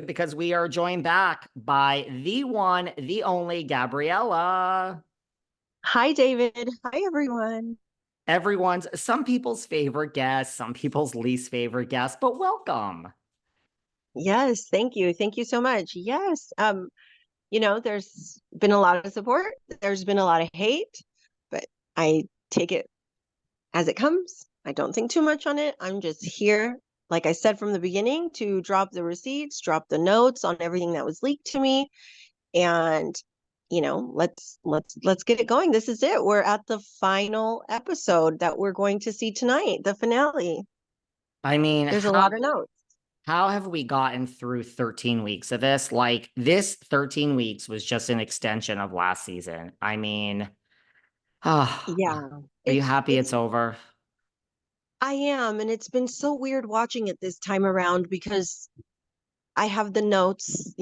because we are joined back by the one, the only Gabriela. Hi, David. Hi, everyone. Some people's favorite guest, some people's least favorite guest, but welcome. Yes, thank you. Thank you so much. Yes. There's been a lot of support. There's been a lot of hate, but I take it as it comes. I don't think too much on it. I'm just here, like I said from the beginning, to drop the receipts, drop the notes on everything that was leaked to me, and let's get it going. This is it. We're at the final episode that we're going to see tonight, the finale. I mean, There's a lot of notes. how have we gotten through 13 weeks of this? Like, this 13 weeks was just an extension of last season. I mean, are Yeah, you it's happy it's it's over? I am, and it's been so weird watching it this time around because I have the notes,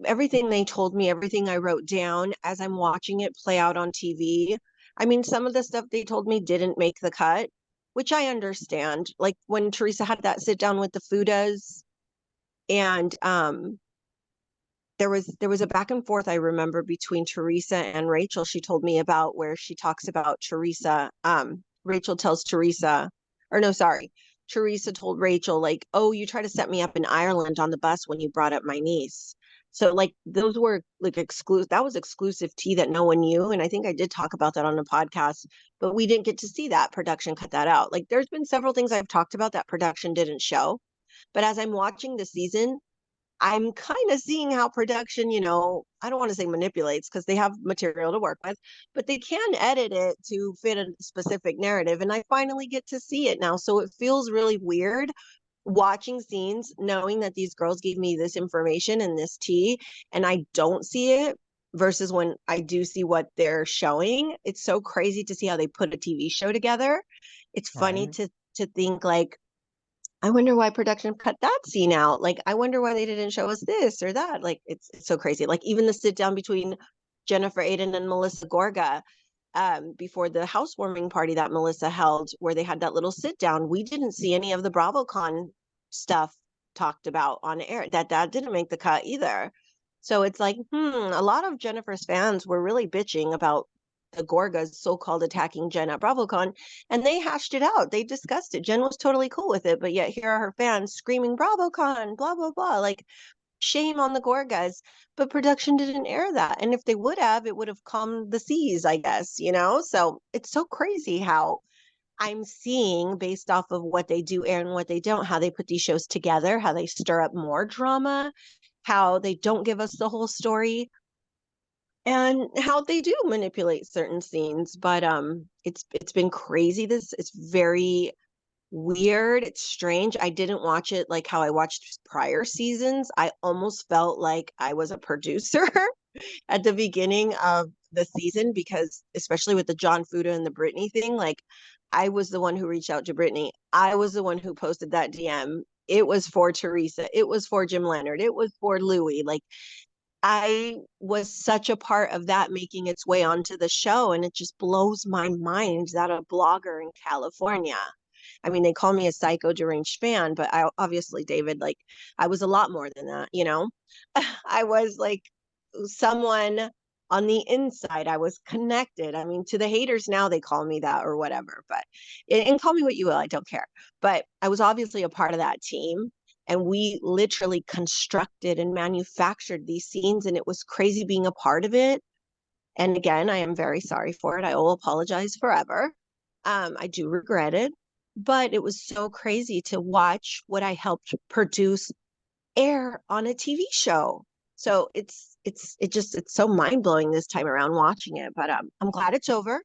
everything they told me, everything I wrote down as I'm watching it play out on TV. I mean, some of the stuff they told me didn't make the cut, which I understand. Like when Teresa had that sit down with the Fudas, and there was a back and forth I remember between Teresa and Rachel. She told me about where she talks about Teresa. Rachel tells Teresa, or no, sorry, Teresa told Rachel, like, oh, you tried to set me up in Ireland on the bus when you brought up my niece. So like those were like exclusive. That was exclusive tea that no one knew, and I think I did talk about that on the podcast, but we didn't get to see that. Production cut that out. Like there's been several things I've talked about that production didn't show, but as I'm watching the season, I'm kind of seeing how production, I don't want to say manipulates because they have material to work with, but they can edit it to fit a specific narrative. And I finally get to see it now. So it feels really weird watching scenes, knowing that these girls gave me this information and this tea, and I don't see it versus when I do see what they're showing. It's so crazy to see how they put a TV show together. It's funny Right. to think like, I wonder why production cut that scene out. Like, I wonder why they didn't show us this or that. Like, it's so crazy. Like, even the sit down between Jennifer Aydin and Melissa Gorga before the housewarming party that Melissa held, where they had that little sit down, we didn't see any of the BravoCon stuff talked about on air. That didn't make the cut either. So it's like, a lot of Jennifer's fans were really bitching about the Gorgas so-called attacking Jen at BravoCon, and they hashed it out. They discussed it. Jen was totally cool with it, but yet here are her fans screaming BravoCon, blah blah blah. Like shame on the Gorgas. But production didn't air that, and if they would have, it would have calmed the seas, I guess. So it's so crazy how I'm seeing based off of what they do air and what they don't, how they put these shows together, how they stir up more drama, how they don't give us the whole story, and how they do manipulate certain scenes. But it's been crazy. It's very weird. It's strange. I didn't watch it like how I watched prior seasons. I almost felt like I was a producer at the beginning of the season because especially with the John Fuda and the Brittany thing, like I was the one who reached out to Brittany. I was the one who posted that DM. It was for Teresa. It was for Jim Leonard. It was for Louie. Like I was such a part of that making its way onto the show. And it just blows my mind that a blogger in California, I mean, they call me a psycho deranged fan, but I obviously, David, like I was a lot more than that. I was like someone on the inside. I was connected. I mean, to the haters now, they call me that or whatever, but and call me what you will. I don't care. But I was obviously a part of that team. And we literally constructed and manufactured these scenes, and it was crazy being a part of it. And again, I am very sorry for it. I will apologize forever. I do regret it, but it was so crazy to watch what I helped produce air on a TV show. So it's so mind blowing this time around watching it. But I'm glad it's over.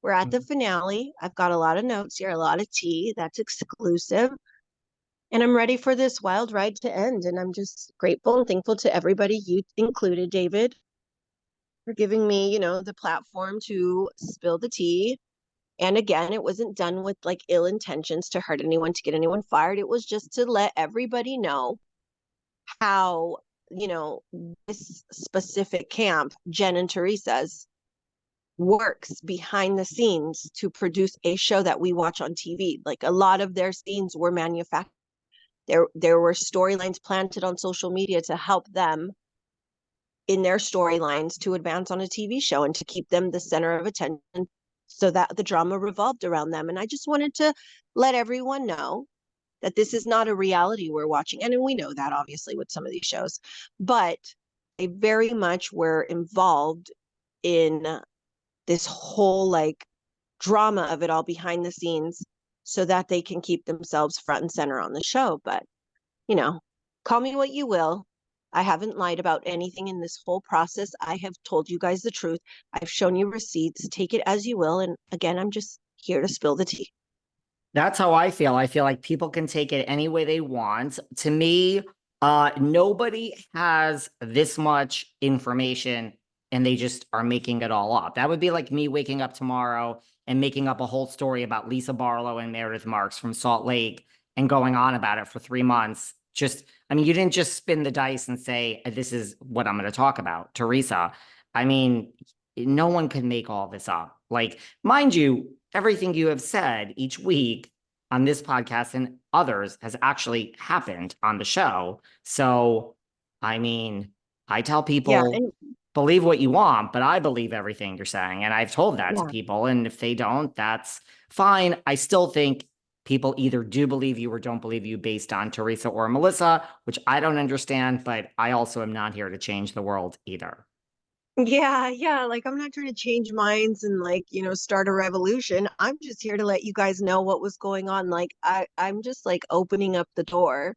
We're at the finale. I've got a lot of notes here, a lot of tea that's exclusive. And I'm ready for this wild ride to end. And I'm just grateful and thankful to everybody, you included, David, for giving me, the platform to spill the tea. And again, it wasn't done with like ill intentions to hurt anyone, to get anyone fired. It was just to let everybody know how, this specific camp, Jen and Teresa's, works behind the scenes to produce a show that we watch on TV. Like a lot of their scenes were manufactured. There were storylines planted on social media to help them in their storylines to advance on a TV show and to keep them the center of attention so that the drama revolved around them. And I just wanted to let everyone know that this is not a reality we're watching. And we know that obviously with some of these shows, but they very much were involved in this whole like drama of it all behind the scenes so that they can keep themselves front and center on the show. But, you know, call me what you will. I haven't lied about anything in this whole process. I have told you guys the truth. I've shown you receipts. Take it as you will. And again, I'm just here to spill the tea. That's how I feel. I feel like people can take it any way they want. To me, nobody has this much information and they just are making it all up. That would be like me waking up tomorrow and making up a whole story about Lisa Barlow and Meredith Marks from Salt Lake and going on about it for 3 months. Just, I mean, you didn't just spin the dice and say, this is what I'm going to talk about, Teresa. I mean, no one can make all this up. Like, mind you, everything you have said each week on this podcast and others has actually happened on the show. So, I mean, I tell people, And believe what you want, but I believe everything you're saying. And I've told that to yeah. people. And if they don't, that's fine. I still think people either do believe you or don't believe you based on Teresa or Melissa, which I don't understand, but I also am not here to change the world either. Yeah. Like I'm not trying to change minds and like, start a revolution. I'm just here to let you guys know what was going on. Like I'm just like opening up the door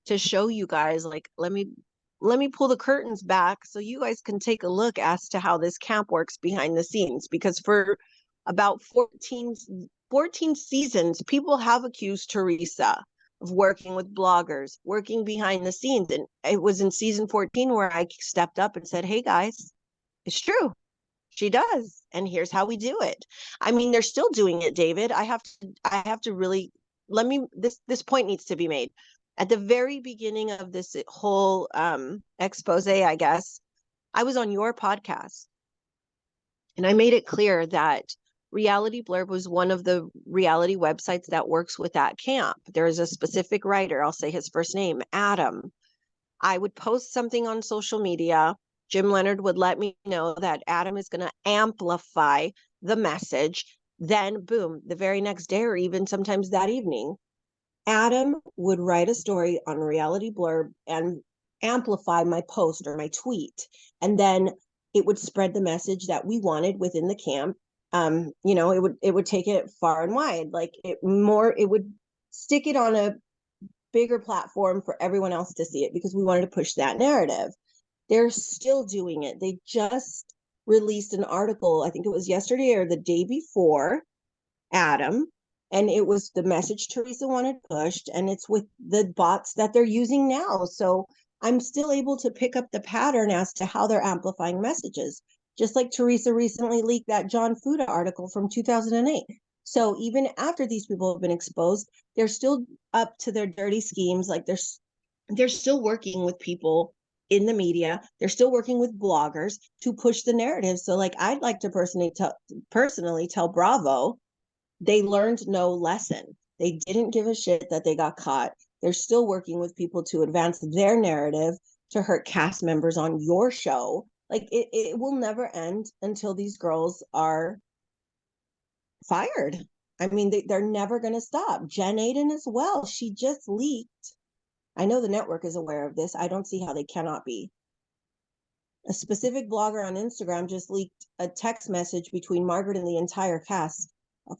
to show you guys, like, let me pull the curtains back so you guys can take a look as to how this camp works behind the scenes. Because for about 14 seasons, people have accused Teresa of working with bloggers, working behind the scenes. And it was in season 14 where I stepped up and said, hey guys, it's true. She does. And here's how we do it. I mean, they're still doing it, David. I have to really this point needs to be made. At the very beginning of this whole expose, I guess, I was on your podcast and I made it clear that Reality Blurb was one of the reality websites that works with that camp. There is a specific writer, I'll say his first name, Adam. I would post something on social media. Jim Leonard would let me know that Adam is going to amplify the message. Then, boom, the very next day or even sometimes that evening, Adam would write a story on Reality Blurb and amplify my post or my tweet. And then it would spread the message that we wanted within the camp. It would take it far and wide. Like it would stick it on a bigger platform for everyone else to see it because we wanted to push that narrative. They're still doing it. They just released an article, I think it was yesterday or the day before, Adam, and it was the message Teresa wanted pushed, and it's with the bots that they're using now. So I'm still able to pick up the pattern as to how they're amplifying messages. Just like Teresa recently leaked that John Fuda article from 2008. So even after these people have been exposed, they're still up to their dirty schemes. Like they're still working with people in the media. They're still working with bloggers to push the narrative. So like I'd like to personally tell Bravo, they learned no lesson. They didn't give a shit that they got caught. They're still working with people to advance their narrative to hurt cast members on your show. Like it will never end until these girls are fired. I mean, they're never going to stop. Jen Aydin as well. She just leaked. I know the network is aware of this. I don't see how they cannot be. A specific blogger on Instagram just leaked a text message between Margaret and the entire cast